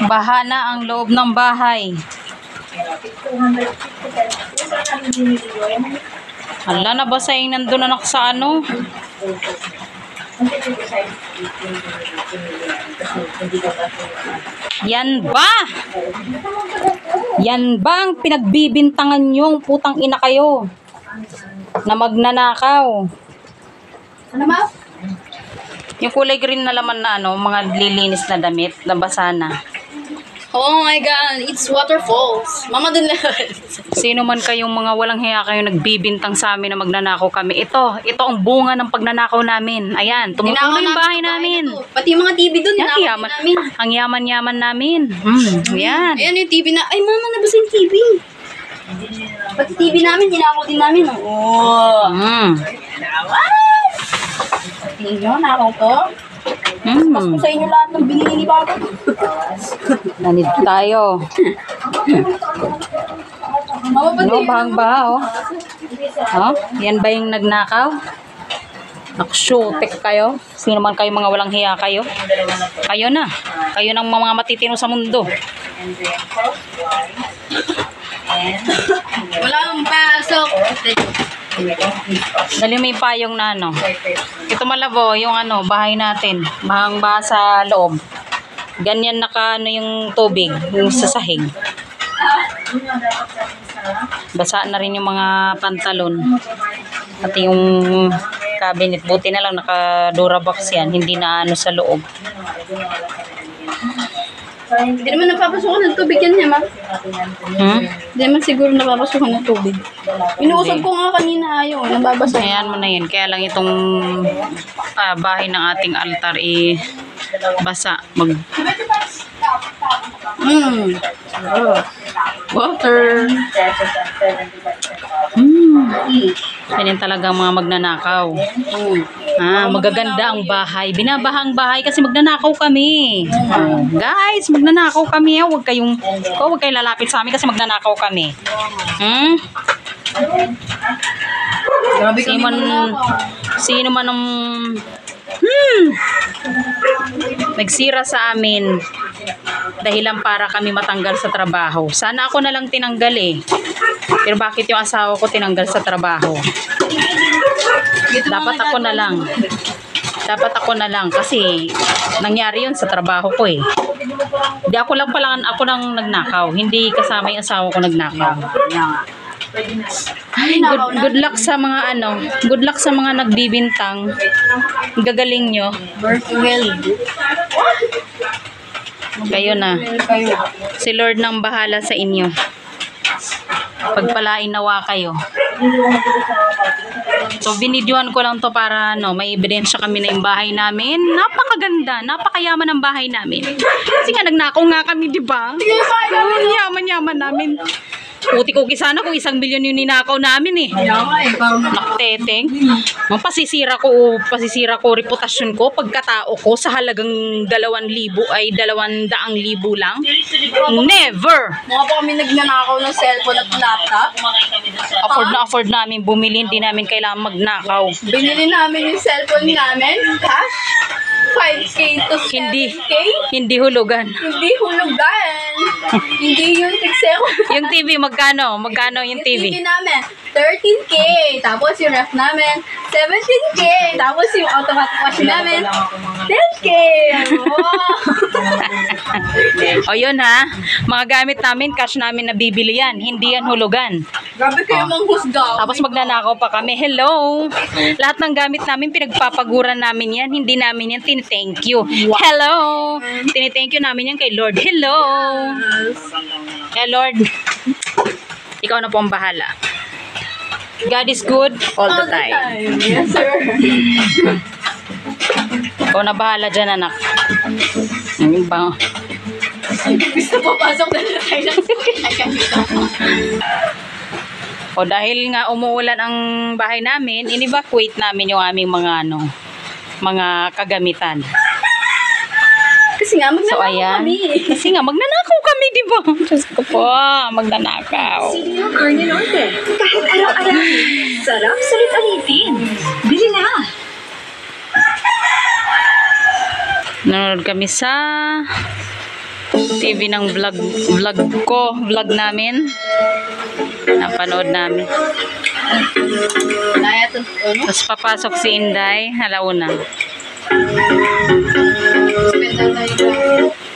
Baha na ang loob ng bahay. Hala, nabasa yung nandun anak sa ano. Yan ba? Yan ba ang pinagbibintangan nyong putang ina kayo? Na magnanakaw. Ano ma? Yung kulay green na laman na ano, mga lilinis na damit, nabasa na. Oh my God, it's waterfalls. Mama din lahat. Sino man kayong mga walang hiya kayo nagbibintang sa amin na magnanakaw kami. Ito ang bunga ng pagnanakaw namin. Ayan, tumutuloy yung bahay namin. Pati yung mga TV dun, Yan, ninakaw namin. ang yaman-yaman namin. Yan. Ayan yung TV na, ay mama, nabasa yung TV. Pati TV namin, ninakaw din namin. Oh. Tingin nyo, nakaw to. Mas ko sa inyo lahat ng binili ni Papa. Nanid tayo. Mama, pati No, bahang-baha, oh. Oh, yan ba yung nagnakaw? Naksyutek kayo. Sino man kayo mga walang hiya kayo? Kayo na. Kayo ng mga matitino sa mundo. wala akong pasok. Dali may payong na ano. Ito malabo, yung ano, bahay natin. Bahang-baha sa loob. Ganyan naka ano yung tubig, yung sa sahig. Basa na rin yung mga pantalon. Pati yung cabinet. Buti na lang naka Durabox yan. Hindi na ano sa loob. Hindi naman napapasukan ng tubig yan, ma. Hindi naman siguro napapasukan ng tubig. Inuusap ko nga kanina ayaw, nababasa. Ayan mo na yun. Kaya lang itong bahay ng ating altar basa. Water. Ganyan talaga mga magnanakaw. Magaganda ang bahay. Binabahang bahay kasi magnanakaw kami. Guys, magnanakaw kami. Huwag kayong lalapit sa amin kasi magnanakaw kami. Sino man ang nagsira sa amin dahilan para kami matanggal sa trabaho. Sana ako na lang tinanggal Pero bakit yung asawa ko tinanggal sa trabaho? Dapat ako na lang kasi nangyari yun sa trabaho ko Hindi ako nang nagnakaw. Hindi kasama yung asawa ko nagnakaw. Ay, good luck sa mga good luck sa mga nagbibintang. Gagaling nyo. Kayo na. Si Lord nang bahala sa inyo. Pagpalain nawa kayo. So, binidyohan ko lang to para may ebidensya kami na yung bahay namin. Napakaganda, napakayaman ng bahay namin. Kasi nga, nagnakaw nga kami, di ba? Yaman-yaman namin. Puti-kuki sana kung 1 milyon yung ninakaw namin Nakteteng. Pasisira ko reputasyon ko, pagkatao ko sa halagang 2,000 ay 200,000 lang. Never! Mga pa kami nagnanakaw ng cellphone at laptop. Afford namin bumili, hindi namin kailangan magnakaw. Binili namin yung cellphone namin, cash. 5K to 7K. Hindi hulugan. Hindi hulugan. Hindi yung piksel. Yung TV, magkano? Magkano yung TV? Yung TV namin, 13K. Tapos yung ref namin, 17K. Tapos yung automatic wash namin, 10K. O yun mga gamit namin, cash namin nabibili yan. Hindi yan hulugan. Grabe kayo manghusga. Tapos magnanakaw pa kami. Hello! Lahat ng gamit namin, pinagpapaguran namin yan. Hindi namin yan thank you. Hello! Thank you namin yan kay Lord. Hello! Kaya Lord, ikaw na po ang bahala. God is good all the time. Yes, sir. Ikaw na bahala dyan, anak. Yung bang... Gusto papasok na tayo ng O dahil nga umuulan ang bahay namin, in-evacuate namin yung aming mga mga kagamitan. Kasi nga magnanakaw kami. Kasi nga magnanakaw kami, di ba? Diyos ko po, magnanakaw. Sino Carne Norte? Kahit araw-araw. Sarap sulit alipin. Bili na. Nanonood kami sa TV ng vlog namin. Napanood namin. Kaya ito, ano? Tapos papasok si Inday, halauna. Spend na tayo.